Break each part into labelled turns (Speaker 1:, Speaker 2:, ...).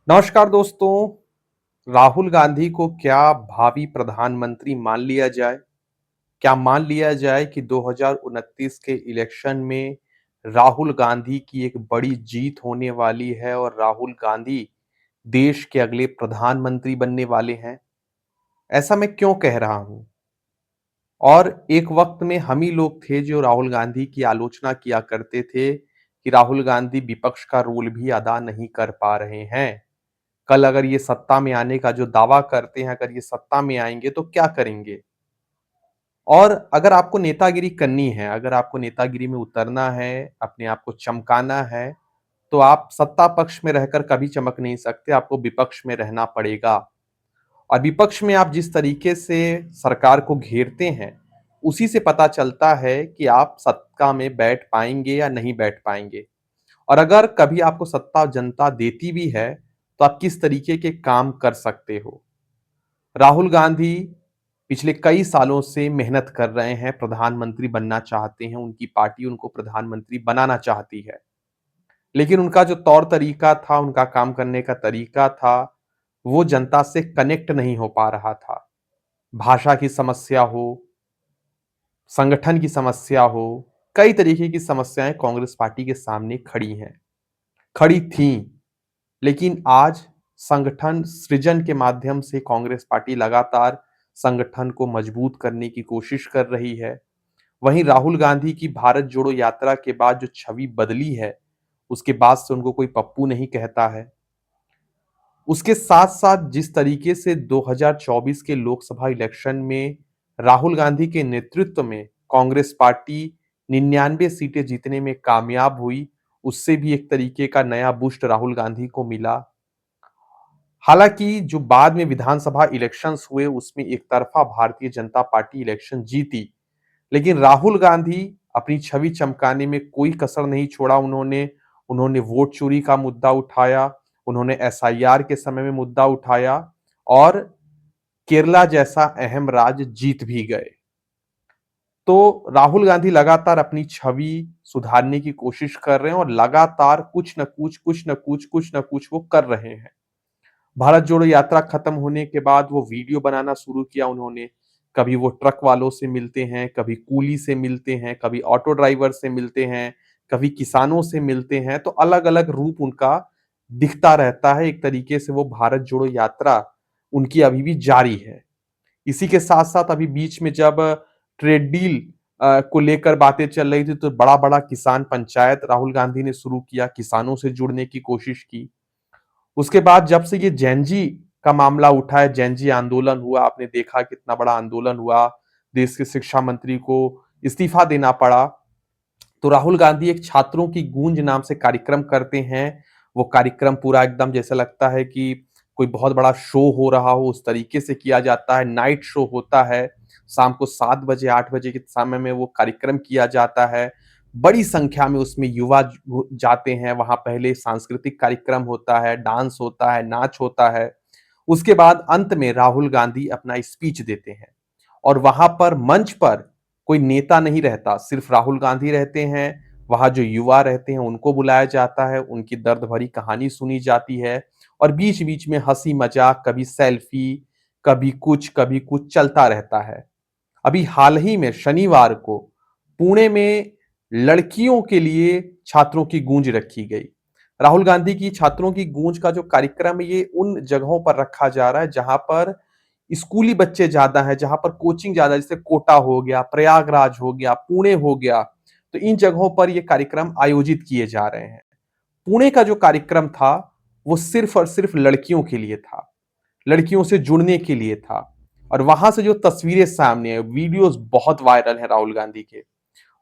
Speaker 1: नमस्कार दोस्तों। राहुल गांधी को क्या भावी प्रधानमंत्री मान लिया जाए? क्या मान लिया जाए कि 2029 के इलेक्शन में राहुल गांधी की एक बड़ी जीत होने वाली है और राहुल गांधी देश के अगले प्रधानमंत्री बनने वाले हैं? ऐसा मैं क्यों कह रहा हूं? और एक वक्त में हम ही लोग थे जो राहुल गांधी की आलोचना किया करते थे कि राहुल गांधी विपक्ष का रोल भी अदा नहीं कर पा रहे हैं। कल अगर ये सत्ता में आने का जो दावा करते हैं, अगर ये सत्ता में आएँगे तो क्या करेंगे? और अगर आपको नेतागिरी करनी है, अगर आपको नेतागिरी में उतरना है, अपने आप को चमकाना है, तो आप सत्ता पक्ष में रहकर कभी चमक नहीं सकते, आपको विपक्ष में रहना पड़ेगा। और विपक्ष में आप जिस तरीके से सरकार को घेरते हैं, उसी से पता चलता है कि आप सत्ता में बैठ पाएँगे या नहीं बैठ पाएँगे। और अगर कभी आपको सत्ता जनता देती भी है, तो आप किस तरीके के काम कर सकते हो। राहुल गांधी पिछले कई सालों से मेहनत कर रहे हैं, प्रधानमंत्री बनना चाहते हैं, उनकी पार्टी उनको प्रधानमंत्री बनाना चाहती है। लेकिन उनका जो तौर तरीका था, उनका काम करने का तरीका था, वो जनता से कनेक्ट नहीं हो पा रहा था। भाषा की समस्या हो, संगठन की समस्या हो, कई तरीके की समस्याएं कांग्रेस पार्टी के सामने खड़ी हैं, खड़ी थीं। लेकिन आज संगठन सृजन के माध्यम से कांग्रेस पार्टी लगातार संगठन को मजबूत करने की कोशिश कर रही है। वहीं राहुल गांधी की भारत जोड़ो यात्रा के बाद जो छवि बदली है, उसके बाद से उनको कोई पप्पू नहीं कहता है। उसके साथ-साथ जिस तरीके से 2024 के लोकसभा इलेक्शन में राहुल गांधी के नेतृत्व में कांग्रेस पार्टी 99 सीटें जीतने में कामयाब हुई, उससे भी एक तरीके का नया बूस्ट राहुल गांधी को मिला। हालाँकि जो बाद में विधानसभा इलेक्शंस हुए उसमें एक तरफ़ा भारतीय जनता पार्टी इलेक्शन जीती। लेकिन राहुल गांधी अपनी छवि चमकाने में कोई कसर नहीं छोड़ा उन्होंने। उन्होंने वोट चोरी का मुद्दा उठाया, उन्होंने एसआईआर के समय में मुद्दा उठाया और केरला जैसा अहम राज्य जीत भी गए। तो राहुल गांधी लगातार अपनी छवि सुधारने की कोशिश कर रहे हैं और लगातार कुछ न कुछ वो कर रहे हैं। भारत जोड़ो यात्रा खत्म होने के बाद वो वीडियो बनाना शुरू किया उन्होंने। कभी वो ट्रक वालों से मिलते हैं, कभी कूली से मिलते हैं, कभी ऑटो ड्राइवर से मिलते हैं, कभी किसानों से मिलते हैं, तो अलग-अलग रूप उनका दिखता रहता है। एक तरीके से वो भारत जोड़ो यात्रा उनकी अभी भी जारी है। इसी के साथ-साथ अभी बीच में जब ट्रेड डील को लेकर बातें चल रही थी, तो बड़ा-बड़ा किसान पंचायत राहुल गांधी ने शुरू किया, किसानों से जुड़ने की कोशिश की। उसके बाद जब से ये जेन ज़ी का मामला उठा है, जेन ज़ी आंदोलन हुआ, आपने देखा कितना बड़ा आंदोलन हुआ, देश के शिक्षा मंत्री को इस्तीफा देना पड़ा। तो राहुल गांधी एक छात्रों की गूंज नाम से कार्यक्रम करते हैं। वो कार्यक्रम पूरा एकदम जैसा लगता है कि कोई बहुत बड़ा शो हो रहा हो, उस तरीके से किया जाता है। नाइट शो होता है, शाम को 7 बजे, 8 बजे के समय में वो कार्यक्रम किया जाता है। बड़ी संख्या में उसमें युवा जाते हैं, वहाँ पहले सांस्कृतिक कार्यक्रम होता है, डांस होता है, नाच होता है। उसके बाद अंत में राहुल गांधी अपना स्पीच देते हैं और वहां पर मंच पर कोई नेता नहीं रहता, सिर्फ राहुल गांधी रहते हैं। वहां जो युवा रहते हैं उनको बुलाया जाता है, उनकी दर्द भरी कहानी सुनी जाती है और बीच-बीच में हंसी मजाक, कभी सेल्फी, कभी कुछ चलता रहता है। अभी हाल ही में शनिवार को पुणे में लड़कियों के लिए छात्रों की गूंज रखी गई। राहुल गांधी की छात्रों की गूंज का जो कार्यक्रम है ये उन जगहों पर रखा जा रहा है जहां पर स्कूली बच्चे ज्यादा हैं, जहां पर कोचिंग ज्यादा है, जैसे कोटा हो गया, प्रयागराज हो गया, पुणे हो गया। तो इन जगहों पर ये कार्यक्रम आयोजित किए जा रहे हैं। पुणे का जो कार्यक्रम था वो सिर्फ और सिर्फ लड़कियों के लिए था, लड़कियों से जुड़ने के लिए था। और वहां से जो तस्वीरें सामने आई, वीडियोस बहुत वायरल है राहुल गांधी के।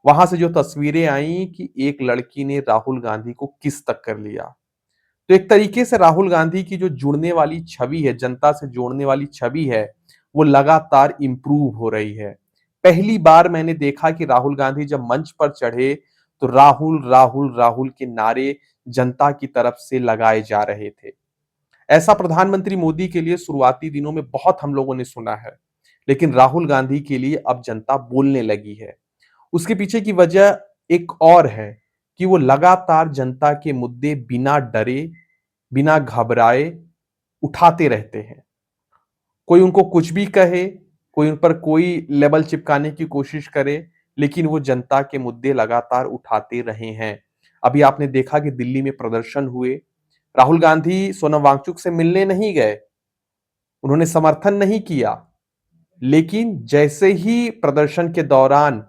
Speaker 1: वहां से जो तस्वीरें आई कि एक लड़की ने राहुल गांधी को किस तक कर लिया। तो एक तरीके से राहुल गांधी की जो जुड़ने वाली छवि है, जनता से जोड़ने वाली छवि है, वो लगातार इंप्रूव हो रही है। पहली बार मैंने देखा कि राहुल गांधी जब मंच पर चढ़े तो राहुल राहुल राहुल के नारे जनता की तरफ से लगाए जा रहे थे। ऐसा प्रधानमंत्री मोदी के लिए शुरुआती दिनों में बहुत हम लोगों ने सुना है, लेकिन राहुल गांधी के लिए अब जनता बोलने लगी है। उसके पीछे की वजह एक और है कि वो लगातार जनता के मुद्दे बिना डरे, बिना घबराए उठाते रहते हैं। कोई उनको कुछ भी कहे, कोई उन पर कोई लेबल चिपकाने की कोशिश करे, लेकिन वो जनता के मुद्दे लगातार उठाते रहे हैं। अभी आपने देखा कि दिल्ली में प्रदर्शन हुए, राहुल गांधी सोनम वांगचुक से मिलने नहीं गए, उन्होंने समर्थन नहीं किया, लेकिन जैसे ही प्रदर्शन के दौरान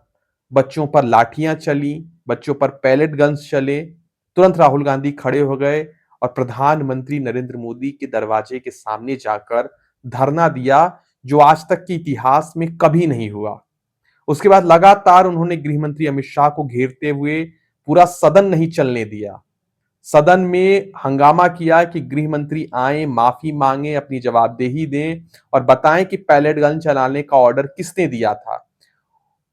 Speaker 1: बच्चों पर लाठियां चली, बच्चों पर पैलेट गन्स चले, तुरंत राहुल गांधी खड़े हो गए और प्रधानमंत्री नरेंद्र मोदी के दरवाजे के सामने जाकर धरना दिया, जो आज तक के इतिहास में कभी नहीं हुआ। उसके बाद लगातार उन्होंने गृह मंत्री अमित शाह को घेरते हुए पूरा सदन नहीं चलने दिया। सदन में हंगामा किया कि गृह मंत्री आए, माफी मांगे, अपनी जवाबदेही दें और बताएं कि पैलेट गन चलाने का ऑर्डर किसने दिया था।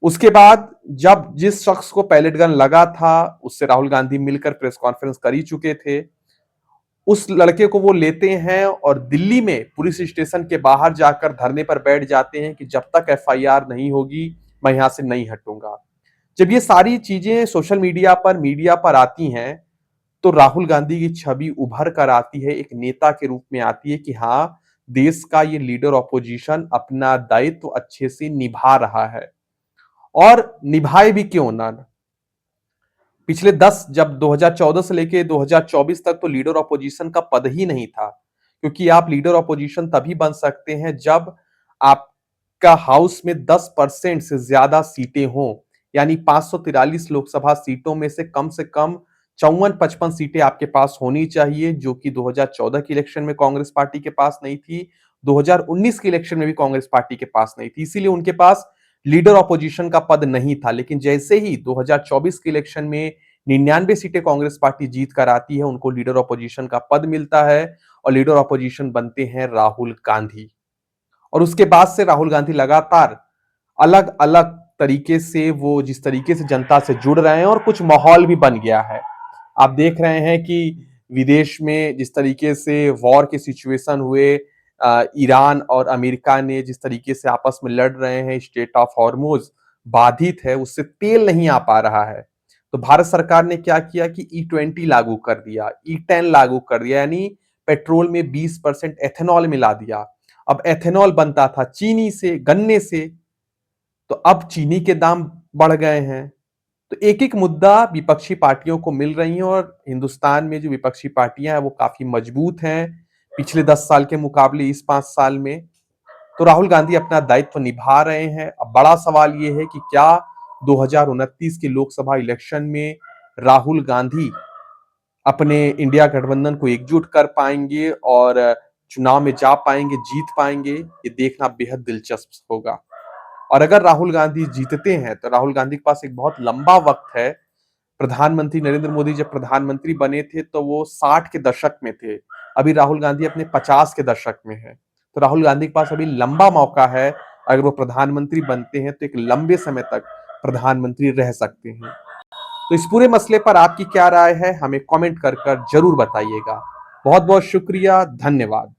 Speaker 1: उसके बाद जब जिस शख्स को पैलेट गन लगा था, उससे राहुल गांधी मिलकर प्रेस कॉन्फ्रेंस कर ही चुके थे, उस लड़के को वो लेते हैं और दिल्ली में पुलिस स्टेशन के बाहर जाकर धरने पर बैठ जाते हैं कि जब तक एफआईआर नहीं होगी मैं यहां से नहीं हटूंगा। जब ये सारी चीजें सोशल मीडिया पर आती हैं, तो राहुल गांधी की छवि उभर कर आती है, एक नेता के रूप में आती है कि हाँ, देश का ये लीडर ऑपोजिशन अपना दायित्व अच्छे से निभा रहा है। और निभाए भी क्यों ना। पिछले 10 जब 2014 से लेके 2024 तक तो लीडर ऑपोजिशन का पद ही नहीं था, क्योंकि आप लीडर ऑपोजिशन तभी बन सकते हैं जब आपका हाउस में 10% से ज्यादा सीटें हों, यानी 543 लोकसभा सीटों में से कम 54-55 सीटें आपके पास होनी चाहिए, जो कि 2014 के इलेक्शन में कांग्रेस पार्टी के पास नहीं थी, 2019 के इलेक्शन में भी कांग्रेस पार्टी के पास नहीं थी। इसीलिए उनके पास लीडर ऑपोजिशन का पद नहीं था। लेकिन जैसे ही 2024 के इलेक्शन में 99 सीटें कांग्रेस पार्टी जीत कर आती है, उनको लीडर ऑपोजिशन का पद मिलता है और लीडर ऑपोजिशन बनते हैं राहुल गांधी। और उसके बाद से राहुल गांधी लगातार अलग अलग तरीके से वो जिस तरीके से जनता से जुड़ रहे हैं, और कुछ माहौल भी बन गया है। आप देख रहे हैं कि विदेश में जिस तरीके से वॉर के सिचुएशन हुए, ईरान और अमेरिका ने जिस तरीके से आपस में लड़ रहे हैं, स्टेट ऑफ हॉर्मुज बाधित है, उससे तेल नहीं आ पा रहा है। तो भारत सरकार ने क्या किया कि E20 लागू कर दिया, E10 लागू कर दिया, यानी पेट्रोल में 20% एथेनॉल मिला दिया। अब एथेनॉल बनता था चीनी से, गन्ने से, तो अब चीनी के दाम बढ़ गए हैं। तो एक एक मुद्दा विपक्षी पार्टियों को मिल रही है, और हिंदुस्तान में जो विपक्षी पार्टियां हैं वो काफी मजबूत हैं पिछले 10 साल के मुकाबले इस 5 साल में। तो राहुल गांधी अपना दायित्व निभा रहे हैं। अब बड़ा सवाल ये है कि क्या 2029 के लोकसभा इलेक्शन में राहुल गांधी अपने इंडिया गठबंधन को एकजुट कर पाएंगे और चुनाव में जा पाएंगे, जीत पाएंगे, ये देखना बेहद दिलचस्प होगा। और अगर राहुल गांधी जीतते हैं तो राहुल गांधी के पास एक बहुत लंबा वक्त है। प्रधानमंत्री नरेंद्र मोदी जब प्रधानमंत्री बने थे तो वो 60 के दशक में थे, अभी राहुल गांधी अपने 50 के दशक में है। तो राहुल गांधी के पास अभी लंबा मौका है, अगर वो प्रधानमंत्री बनते हैं तो एक लंबे समय तक प्रधानमंत्री रह सकते हैं। तो इस पूरे मसले पर आपकी क्या राय है, हमें कमेंट कर जरूर बताइएगा। बहुत बहुत शुक्रिया, धन्यवाद।